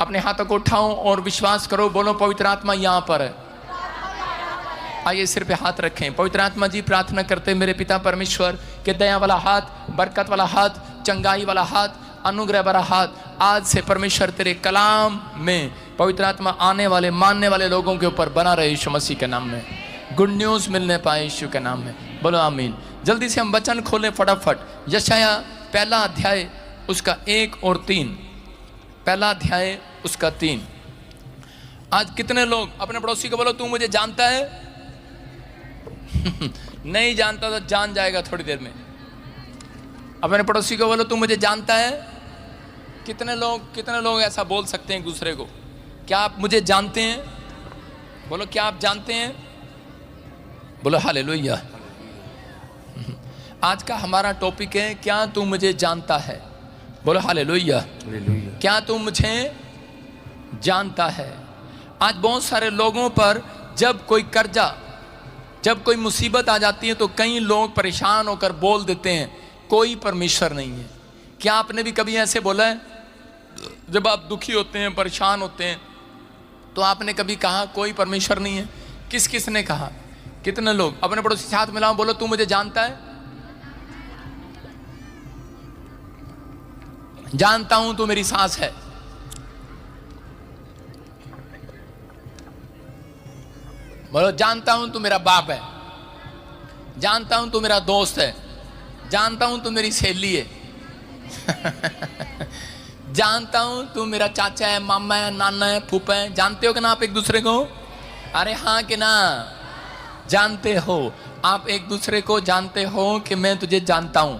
अपने हाथों को उठाओ और विश्वास करो, बोलो पवित्र आत्मा यहाँ पर है। आइए सिर पे हाथ रखें। पवित्र आत्मा जी प्रार्थना करते मेरे पिता परमेश्वर के दया वाला हाथ, बरकत वाला हाथ, चंगाई वाला हाथ, अनुग्रह वाला हाथ आज से परमेश्वर तेरे कलाम में पवित्र आत्मा आने वाले मानने वाले लोगों के ऊपर बना रहे यीशु मसीह के नाम में। गुड न्यूज़ मिलने पाए यीशु के नाम में, बोलो आमीन। जल्दी से हम वचन खोलें फटाफट। यशाया पहला अध्याय उसका 1 और 3, पहला अध्याय उसका 3। आज कितने लोग अपने पड़ोसी को बोलो तू मुझे जानता है? नहीं जानता तो जान जाएगा थोड़ी देर में। अपने पड़ोसी को बोलो तू मुझे जानता है। कितने लोग ऐसा बोल सकते हैं एक दूसरे को? क्या आप मुझे जानते हैं? बोलो क्या आप जानते हैं? बोलो हालेलुया। आज का हमारा टॉपिक है क्या तू मुझे जानता है? बोलो हालेलुया। क्या तू मुझे जानता है? आज बहुत सारे लोगों पर जब कोई कर्जा, जब कोई मुसीबत आ जाती है तो कई लोग परेशान होकर बोल देते हैं कोई परमेश्वर नहीं है। क्या आपने भी कभी ऐसे बोला है? जब आप दुखी होते हैं, परेशान होते हैं, तो आपने कभी कहा कोई परमेश्वर नहीं है? किस ने कहा? कितने लोग? अपने पड़ोसी से हाथ मिलाओ, बोलो तू मुझे जानता है? जानता हूं तू मेरी सांस है। बोलो जानता हूं तू मेरा बाप है, जानता हूं तू मेरा दोस्त है, जानता हूं तू मेरी सहेली है। जानता हूं तू मेरा चाचा है, मामा है, नाना है, फूफा है। जानते हो कि ना आप एक दूसरे को? अरे हाँ कि ना? जानते हो, आप एक दूसरे को जानते हो कि मैं तुझे जानता हूं,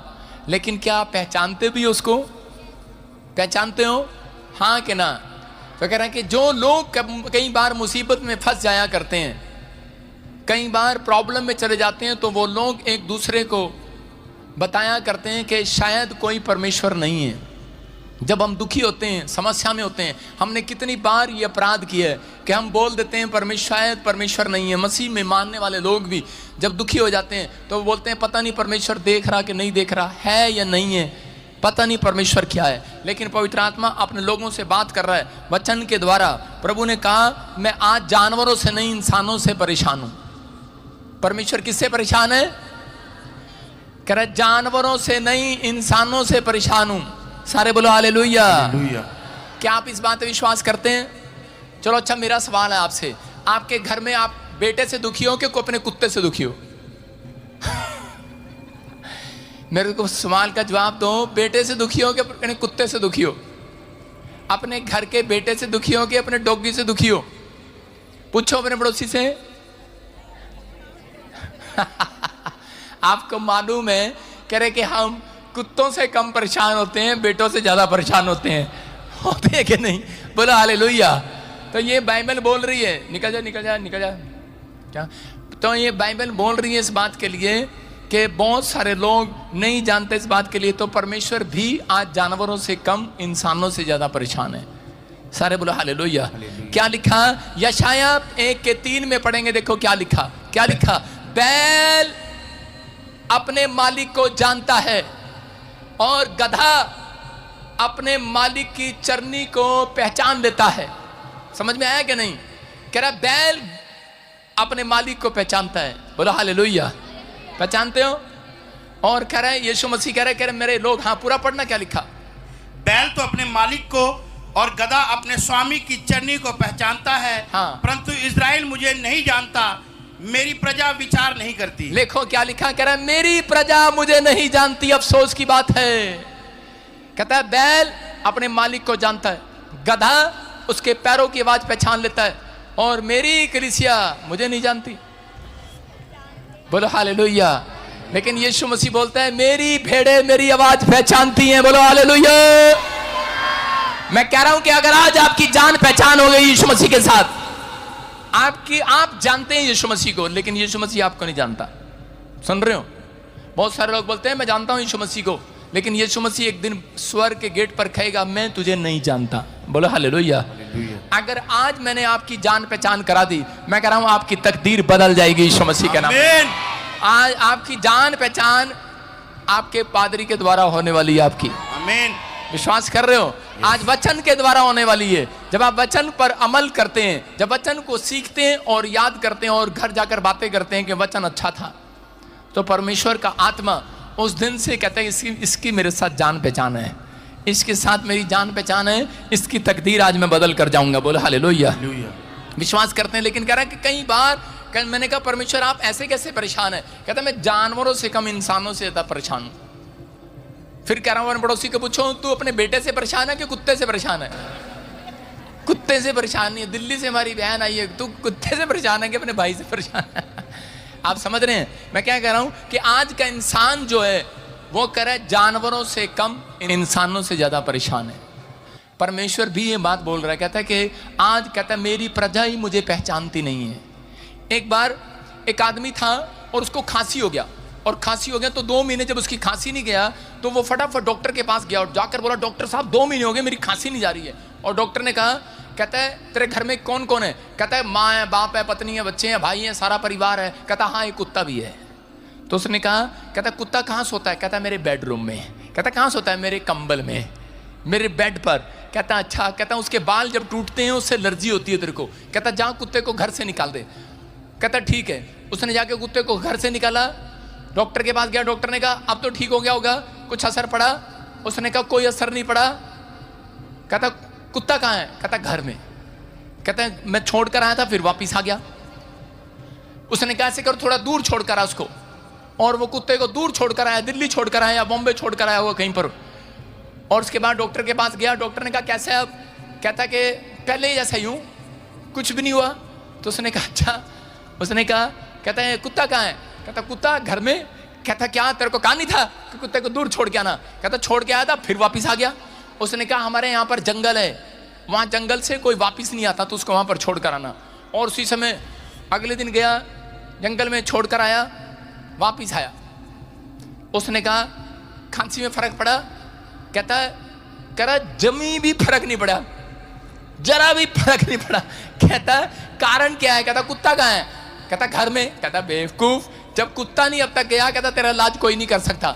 लेकिन क्या आप पहचानते भी हो उसको? पहचानते हो? हाँ कि ना? तो कह रहे हैं कि जो लोग कई बार मुसीबत में फंस जाया करते हैं, कई बार प्रॉब्लम में चले जाते हैं, तो वो लोग एक दूसरे को बताया करते हैं कि शायद कोई परमेश्वर नहीं है। जब हम दुखी होते हैं, समस्या में होते हैं, हमने कितनी बार ये अपराध किया है कि हम बोल देते हैं शायद परमेश्वर नहीं है। मसीह में मानने वाले लोग भी जब दुखी हो जाते हैं तो वो बोलते हैं पता नहीं परमेश्वर देख रहा कि नहीं देख रहा है या नहीं है, पता नहीं परमेश्वर क्या है। लेकिन पवित्र आत्मा अपने लोगों से बात कर रहा है वचन के द्वारा। प्रभु ने कहा मैं आज जानवरों से नहीं इंसानों से परेशान हूं। परमेश्वर किससे परेशान है? कह रहा जानवरों से नहीं इंसानों से परेशान हूं। सारे बोलो हालेलुया। क्या आप इस बात पे विश्वास करते हैं? चलो अच्छा, मेरा सवाल है आपसे, आपके घर में आप बेटे से दुखी हो कि अपने कुत्ते से दुखी हो? मेरे को सवाल का जवाब दो। बेटे से दुखी हो कि अपने कुत्ते से दुखी हो? अपने घर के बेटे से दुखी हो कि अपने डॉगी से दुखी हो? पूछो अपने पड़ोसी से। आपको मालूम है कह रहे कि हम कुत्तों से कम परेशान होते हैं, बेटों से ज्यादा परेशान होते हैं कि नहीं? बोलो हालेलुया। तो ये बाइबल बोल रही है, निकल जा निकल जा निकल जा। क्या? तो ये बाइबल बोल रही है इस बात के लिए कि बहुत सारे लोग नहीं जानते इस बात के लिए, तो परमेश्वर भी आज जानवरों से कम इंसानों से ज्यादा परेशान है। सारे बोलो हालेलुया। क्या लिखा? यशाया 1:3 में पढ़ेंगे, देखो क्या लिखा। क्या लिखा? बैल अपने मालिक को जानता है और गधा अपने मालिक की चरनी को पहचान लेता है। समझ में आया कि नहीं? कह रहा बैल अपने मालिक को पहचानता है। बोलो हालेलुया। पहचानते हो? और कह रहा है यीशु मसीह कह रहे मेरे लोग, हाँ पूरा पढ़ना। क्या लिखा? बैल तो अपने मालिक को और गधा अपने स्वामी की चरनी को पहचानता है, हाँ। परंतु इस्राएल मुझे नहीं जानता, मेरी प्रजा विचार नहीं करती। देखो क्या लिखा? कह रहा है मेरी प्रजा मुझे नहीं जानती। अफसोस की बात है। कहता है बैल अपने मालिक को जानता है, गधा उसके पैरों की आवाज पहचान लेता है, और मेरी कलीसिया मुझे नहीं जानती। बोलो हालेलुया। लेकिन यीशु मसीह बोलता है मेरी भेड़ें मेरी आवाज पहचानती हैं। बोलो हालेलुया। मैं कह रहा हूं कि अगर आज आपकी जान पहचान हो गई यीशु मसीह के साथ, आप जानते हैं यीशु मसीह को, लेकिन यीशु मसीह आपको नहीं जानता। सुन रहे हो? बहुत सारे लोग बोलते हैं मैं जानता हूं यीशु मसीह को, लेकिन यीशु मसीह एक दिन स्वर्ग के गेट पर कहेगा मैं तुझे नहीं जानता। बोलो हालेलुया। अगर आज मैंने आपकी जान पहचान करा दी, मैं कह रहा हूं आपकी तकदीर बदल जाएगी यीशु मसीह के नाम। आज आपकी जान पहचान आपके पादरी के द्वारा होने वाली है आपकी। आमीन। विश्वास कर रहे हो? आज वचन के द्वारा होने वाली है। जब आप वचन पर अमल करते हैं, जब वचन को सीखते हैं और याद करते हैं और घर जाकर बातें करते हैं कि वचन अच्छा था, तो परमेश्वर का आत्मा उस दिन से कहते हैं इसकी मेरे साथ जान पहचान है, इसके साथ मेरी जान पहचान है, इसकी तकदीर आज मैं बदल कर जाऊंगा। बोले हालेलुया। विश्वास करते हैं। लेकिन कह रहा है कि कई बार मैंने कहा परमेश्वर आप ऐसे कैसे परेशान है? कहता मैं जानवरों से कम इंसानों से ज्यादा परेशान हूं। फिर कह रहा हूं पड़ोसी को पूछो तू अपने बेटे से परेशान है कि कुत्ते से परेशान है? कुत्ते से परेशान नहीं है। दिल्ली से हमारी बहन आई है, तू कुत्ते से परेशान है कि अपने भाई से परेशान है? आप समझ रहे हैं मैं क्या कह रहा हूं कि आज का इंसान जो है वो कह रहा है जानवरों से कम इंसानों से ज्यादा परेशान है। परमेश्वर भी ये बात बोल रहा है, कहता है कि आज कहता है मेरी प्रजा ही मुझे पहचानती नहीं है। एक बार एक आदमी था और उसको खांसी हो गया, और खांसी हो गया तो 2 महीने जब उसकी खांसी नहीं गया तो वो फटाफट डॉक्टर के पास गया और जाकर बोला डॉक्टर साहब 2 महीने हो गए मेरी खांसी नहीं जा रही है। और डॉक्टर ने कहा, कहता है तेरे घर में कौन कौन है? कहता है माँ है, बाप है, पत्नी है, बच्चे हैं, भाई हैं, सारा परिवार है। कहता हाँ एक कुत्ता भी है। तो उसने कहा, कहता कुत्ता कहाँ सोता है? कहता मेरे बेडरूम में। कहता कहाँ सोता है? मेरे कंबल में, मेरे बेड पर। कहता अच्छा। कहता उसके बाल जब टूटते हैं उससे एलर्जी होती है तेरे को। कहता जा कुत्ते को घर से निकाल दे। कहता ठीक है। उसने जाके कुत्ते को घर से निकाला, डॉक्टर के पास गया, डॉक्टर ने कहा अब तो ठीक हो गया होगा, कुछ असर पड़ा? उसने कहा कोई असर नहीं पड़ा। कहता कुत्ता कहाँ है? कहता घर में। कहता है मैं छोड़ कर आया था फिर वापिस आ गया। उसने कहा ऐसे कर थोड़ा दूर छोड़ कर आ उसको, और वो कुत्ते को दूर छोड़ कर आया, दिल्ली छोड़ कर आया या बॉम्बे छोड़ कर आया हुआ कहीं पर। और उसके बाद डॉक्टर के पास गया, डॉक्टर ने कहा कैसे अब? कहता कि पहले ही जैसा यूं, कुछ भी नहीं हुआ। तो उसने कहा अच्छा। उसने कहा, कहता है कुत्ता कहाँ है? कहता कुत्ता घर में। कहता क्या तेरे को कहा नहीं था कि कुत्ते को दूर छोड़ के आना? कहता छोड़ के आया था फिर वापिस आ गया। उसने कहा हमारे यहाँ पर जंगल है, वहाँ जंगल से कोई वापिस नहीं आता तो उसको वहाँ पर छोड़ कर आना। और उसी समय अगले दिन गया, जंगल में छोड़ कर आया, वापिस आया। उसने कहा खांसी में फर्क पड़ा? कहता है कह रहा जमी भी फर्क नहीं पड़ा, जरा भी फर्क नहीं पड़ा। कहता कारण क्या है? कहता कुत्ता कहाँ है? कहता घर में। कहता बेवकूफ, जब कुत्ता नहीं अब तक गया, कहता तेरा इलाज कोई नहीं कर सकता।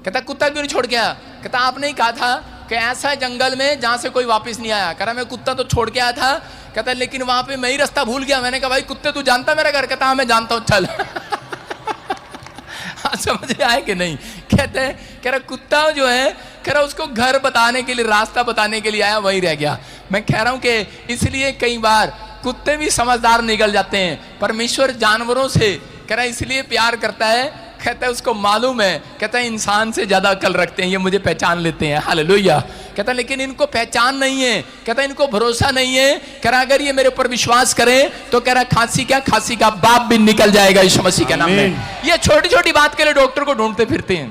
कहता कुत्ता क्यों नहीं छोड़ गया? कहता आपने ही कहा था कि ऐसा जंगल में जहां से कोई वापस नहीं आया। कह रहा मैं कुत्ता तो छोड़ के आया था। कहता लेकिन वहां पे मैं ही रास्ता भूल गया। मैंने कहा भाई कुत्ते तू जानता मेरा घर? कहता हाँ मैं जानता हूँ, चल। समझ आए कि नहीं? कहते हैं कह रहा कुत्ता जो है कह रहा उसको घर बताने के लिए, रास्ता बताने के लिए आया, वही रह गया। मैं कह रहा हूं कि इसलिए कई बार कुत्ते भी समझदार निकल जाते हैं। परमेश्वर जानवरों से कह रहा इसलिए प्यार करता है, कहता है उसको मालूम है, कहता है इंसान से ज्यादा अकल रखते हैं, ये मुझे पहचान लेते हैं। हालेलुया। कहता है लेकिन इनको पहचान नहीं है, कहता है इनको भरोसा नहीं है। कह रहा अगर ये मेरे ऊपर विश्वास करें तो कह रहा खांसी क्या, खांसी का बाप भी निकल जाएगा यीशु मसीह के नाम में। ये छोटी छोटी बात के लिए डॉक्टर को ढूंढते फिरते हैं।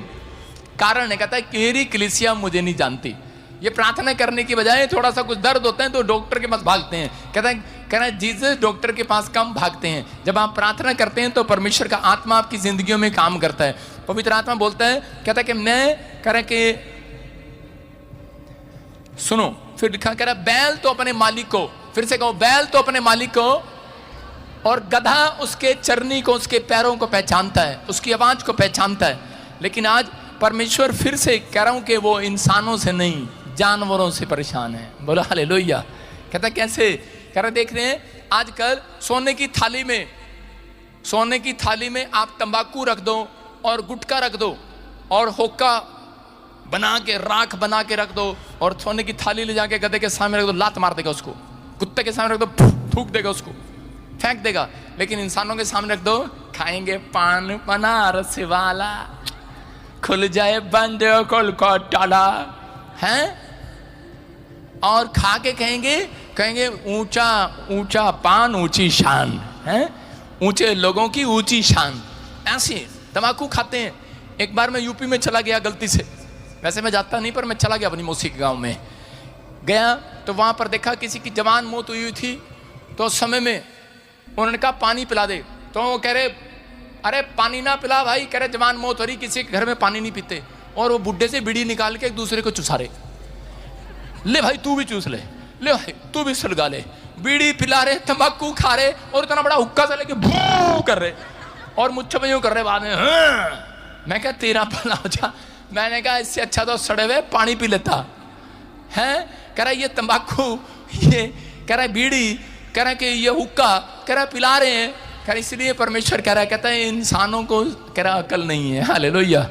कारण है, कहता है मेरी कलीसिया मुझे नहीं जानती। ये प्रार्थना करने की बजाय थोड़ा सा कुछ दर्द होता है तो डॉक्टर के पास भागते हैं। कहता है जीसस डॉक्टर के पास कम भागते हैं। जब आप प्रार्थना करते हैं तो परमेश्वर का आत्मा आपकी जिंदगियों में काम करता है। पवित्र आत्मा बोलता है, कहता है कि मैं कह रहा कि सुनो, फिर लिखा कह रहा बैल तो अपने मालिक को, फिर से कहो बैल तो अपने मालिक को, और गधा उसके चरनी को, उसके पैरों को पहचानता है, उसकी आवाज को पहचानता है। लेकिन आज परमेश्वर फिर से कह रहा हूं कि वो इंसानों से नहीं जानवरों से परेशान है। बोलो हालेलुया। कहता कैसे? कह रहे देख रहे हैं आजकल सोने की थाली में आप तंबाकू रख दो और गुटखा रख दो और हुक्का बना के, राख बना के रख दो, और सोने की थाली ले जाके गधे के सामने रख दो, लात मार देगा उसको। कुत्ते के सामने रख दो, थूक देगा उसको, फेंक देगा। लेकिन इंसानों के सामने रख दो, खाएंगे पान बनारस वाला, खुल जाए बंद कोलकाता हैं, और खा के कहेंगे ऊंचा ऊंचा पान ऊंची शान है, ऊंचे लोगों की ऊंची शान। ऐसे तंबाकू खाते हैं। एक बार मैं यूपी में चला गया गलती से, वैसे मैं जाता नहीं पर मैं चला गया अपनी मौसी के गांव में गया, तो वहां पर देखा किसी की जवान मौत हुई थी। तो उस समय में उन्होंने कहा पानी पिला दे, तो वो कह रहे अरे पानी ना पिला भाई, कह रहे जवान मौत हो रही, किसी के घर में पानी नहीं पीते। और वो बुड्ढे से बीड़ी निकाल के एक दूसरे को चुसा रहे, ले भाई तू भी चूस ले भाई तू भी सुलगा ले। बीड़ी पिला रहे, तंबाकू खा रहे, और इतना बड़ा हुक्का से लेके भू कर रहे, और मुझसे भी यूं कर रहे बाद में। मैं क्या तेरा भला हो जा। मैंने कहा इससे अच्छा तो सड़े हुए पानी पी लेता है, कह रहा है ये तंबाकू, ये कह रहा है बीड़ी, कह रहा है कि ये हुक्का, कह रहा है पिला रहे हैं, कह रहा इसलिए परमेश्वर कह रहा है, कहता है इंसानों को कह रहा अकल नहीं है। हालेलुया।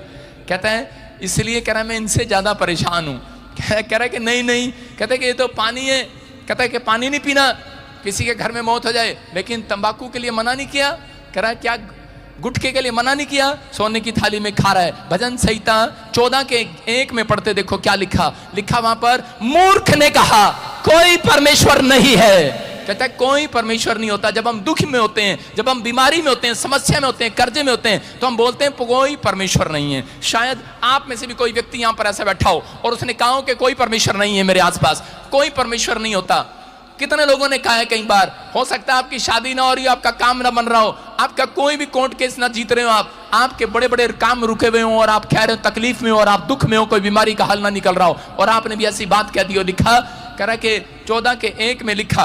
कहता है इसलिए कह रहा है मैं इनसे ज्यादा परेशान हूं। कह रहा है कि नहीं नहीं, कहता है कि ये तो पानी है, कहता है कि पानी नहीं पीना, किसी के घर में मौत हो जाए, लेकिन तंबाकू के लिए मना नहीं किया। कह रहा है क्या गुटखे के लिए मना नहीं किया, सोने की थाली में खा रहा है। भजन संहिता 14:1 में पढ़ते देखो क्या लिखा, लिखा वहां पर, मूर्ख ने कहा कोई परमेश्वर नहीं है। कहता है कोई परमेश्वर नहीं होता। जब हम दुख में होते हैं, जब हम बीमारी में होते हैं, समस्या में होते हैं, कर्जे में होते हैं, तो हम बोलते हैं कोई परमेश्वर नहीं है। शायद आप में से भी कोई व्यक्ति यहां पर ऐसा बैठा हो और उसने कहा हो कि कोई परमेश्वर नहीं है मेरे आसपास, कोई परमेश्वर नहीं होता। कितने लोगों ने कहा है कई बार। हो सकता है आपकी शादी ना हो रही हो, आपका काम ना बन रहा हो, आपका कोई भी कोर्ट केस ना जीत रहे हो, आपके बड़े बड़े काम रुके हुए हो और आप कह रहे हो तकलीफ में हो और आप दुख में हो, कोई बीमारी का हल ना निकल रहा हो, और आपने भी ऐसी बात कह दी हो। लिखा कह रहा कि 14:1 में लिखा,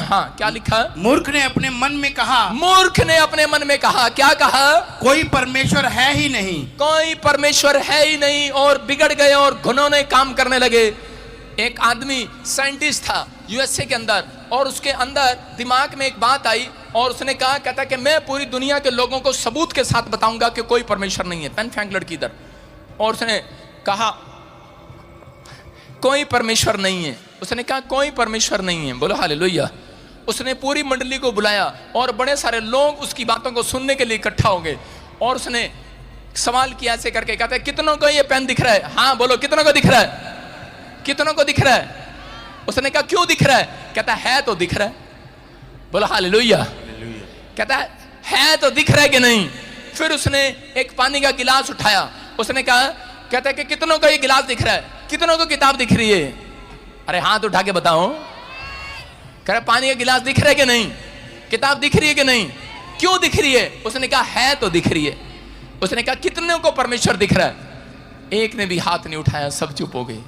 हाँ क्या लिखा, मूर्ख ने अपने मन में कहा, मूर्ख ने अपने मन में कहा, क्या कहा, कोई परमेश्वर है ही नहीं, कोई परमेश्वर है ही नहीं, और बिगड़ गए और घुनौने काम करने लगे। एक आदमी साइंटिस्ट था यूएसए के अंदर, और उसके अंदर दिमाग में एक बात आई और उसने कहा, कहता कि मैं पूरी दुनिया के लोगों को सबूत के साथ बताऊंगा कि कोई परमेश्वर नहीं है। पेन फेंक लड़की इधर, और उसने कहा कोई परमेश्वर नहीं है। उसने कहा कोई परमेश्वर नहीं है, बोलो हालेलुया। उसने पूरी मंडली को बुलाया और बड़े सारे लोग उसकी बातों को सुनने के लिए इकट्ठा हो गए, और उसने सवाल किया ऐसे करके, कहता है कितनों को ये पेन दिख रहा है, हाँ बोलो कितनों को दिख रहा है, कितनों को दिख रहा है। उसने कहा क्यों दिख रहा है, कहता है तो दिख रहा है, बोलो हालेलुया। कहता है तो दिख रहा है कि नहीं। फिर उसने एक पानी का गिलास उठाया, उसने कहा, कहता है कि कितनों को ये गिलास दिख रहा है, कितनों को किताब दिख रही है, अरे हाथ उठा के बताओ। कह रहा पानी का गिलास दिख रहा है कि नहीं, किताब दिख रही है कि नहीं, क्यों दिख रही है। उसने कहा है तो दिख रही है। उसने कहा कितनों को परमेश्वर दिख रहा है, एक ने भी हाथ नहीं उठाया, सब चुप हो गए।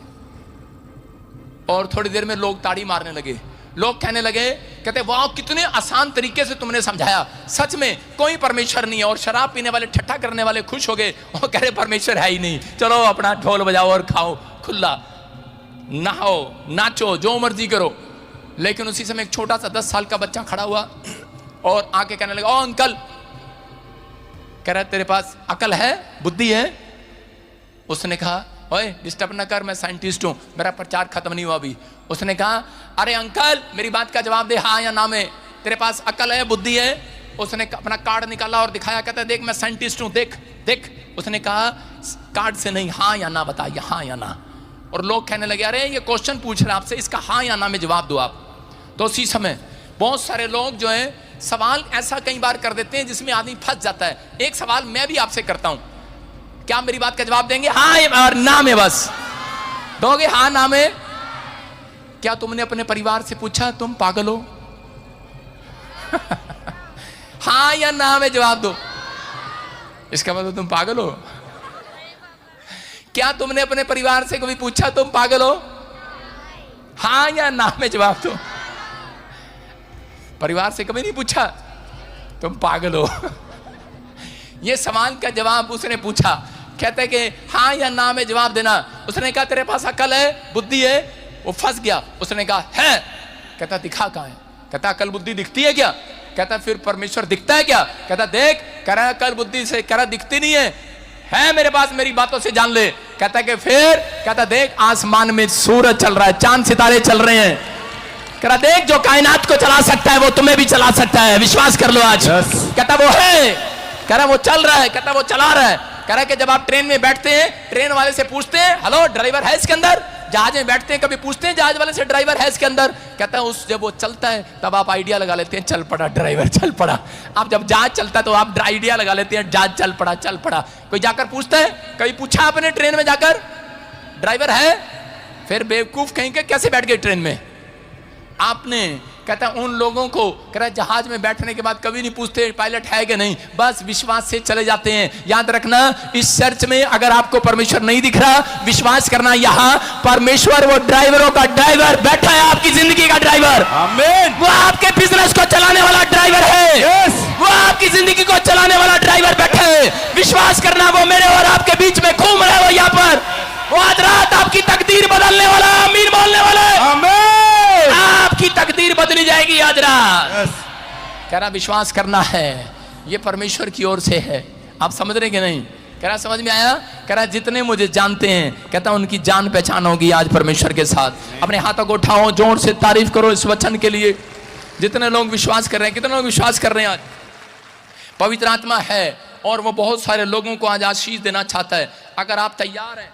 और थोड़ी देर में लोग ताड़ी मारने लगे, लोग कहने लगे, कहते वाह कितने आसान तरीके से तुमने समझाया, सच में कोई परमेश्वर नहीं है। और शराब पीने वाले, ठट्ठा करने वाले खुश हो गए और कह रहे परमेश्वर है ही नहीं, चलो अपना ढोल बजाओ और खाओ खुला, नहाओ नाचो जो मर्जी करो। लेकिन उसी समय एक छोटा सा 10 साल का बच्चा खड़ा हुआ और आके कहने लगा, ओ अंकल, कह रहा तेरे पास अकल है, बुद्धि है। उसने कहा ओए डिस्टर्ब ना कर, मैं साइंटिस्ट हूं, मेरा प्रचार खत्म नहीं हुआ अभी। उसने कहा अरे अंकल मेरी बात का जवाब दे, हाँ या ना में, तेरे पास अकल है, बुद्धि है। उसने अपना कार्ड निकाला और दिखाया, कहता देख मैं साइंटिस्ट हूं, देख देख। उसने कहा कार्ड से नहीं, हाँ या ना बता, हाँ या ना। और लोग कहने लगे अरे ये क्वेश्चन पूछ रहे आपसे, इसका हाँ या ना में जवाब दो आप। तो उसी समय बहुत सारे लोग जो है सवाल ऐसा कई बार कर देते हैं जिसमें आदमी फंस जाता है। एक सवाल मैं भी आपसे करता हूं, क्या मेरी बात का जवाब देंगे हाँ और ना में, बस दोगे हाँ ना में। क्या तुमने अपने परिवार से पूछा तुम पागल हो? हाँ या ना में जवाब दो, इसका मतलब तुम पागल हो। क्या तुमने अपने परिवार से कभी पूछा तुम पागल हो? हाँ या ना में जवाब दो। परिवार से कभी नहीं पूछा तुम पागल हो। ये सवाल का जवाब उसने पूछा, कहते कि हाँ या ना में जवाब देना। उसने कहा तेरे पास अकल है, बुद्धि है। वो फंस गया। उसने कहा है। कहता दिखा कहाँ है? कहता अकल बुद्धि दिखती है क्या? कहता फिर परमेश्वर दिखता है क्या? कहता देख, कह रहा अकल बुद्धि से, कह रहा दिखती नहीं है मेरे पास, मेरी बातों से जान ले। कहता कि फिर, कहता देख आसमान में सूरज चल रहा है, चांद सितारे चल रहे हैं। कह रहा देख जो कायनात को चला सकता है वो तुम्हें भी चला सकता है, विश्वास कर लो आज। कहता वो है, कह रहा वो चल रहा है, कहता वो चला रहा है। कह रहा कि जब आप ट्रेन में बैठते हैं, ट्रेन वाले से पूछते हैं हेलो ड्राइवर है इसके अंदर? जहाज में बैठते हैं कभी पूछते हैं जहाज वाले से ड्राइवर है इसके अंदर? कहता है उस जब वो चलता है तब आप आइडिया लगा लेते हैं चल पड़ा ड्राइवर चल पड़ा। आप जब जहाज चलता है तो आप आइडिया लगा लेते हैं जहाज चल पड़ा चल पड़ा। कोई जाकर पूछता है, कभी पूछा आपने ट्रेन में जाकर ड्राइवर है? फिर बेवकूफ कहेंगे कैसे बैठ गए ट्रेन में आपने। कहता उन लोगों को, कह रहा जहाज में बैठने के बाद कभी नहीं पूछते पायलट है कि नहीं, बस विश्वास से चले जाते हैं। याद रखना इस चर्च में अगर आपको परमेश्वर नहीं दिख रहा, विश्वास करना यहाँ परमेश्वर वो ड्राइवरों का ड्राइवर बैठा है, आपकी जिंदगी का ड्राइवर। आमीन। वो आपके बिजनेस को चलाने वाला ड्राइवर है। यस। वो आपकी जिंदगी को चलाने वाला ड्राइवर बैठा है। विश्वास करना वो मेरे और आपके बीच में घूम रहा है, वो यहाँ पर वो आज रात आपकी तकदीर बदलने वाला, आमीन बोलने वाला मिलेगी आज रात। यस। कह रहा विश्वास करना है, ये परमेश्वर की ओर से है। आप समझ रहे कि नहीं? कह रहा समझ में आया? कह रहा जितने मुझे जानते हैं, कहता उनकी जान पहचान होगी आज परमेश्वर के साथ। अपने हाथों को उठाओ, जोर से तारीफ करो इस वचन के लिए। जितने लोग विश्वास कर रहे हैं, कितने लोग विश्वास कर रहे हैं? आज पवित्र आत्मा है और वो बहुत सारे लोगों को आज आशीष देना चाहता है। अगर आप तैयार हैं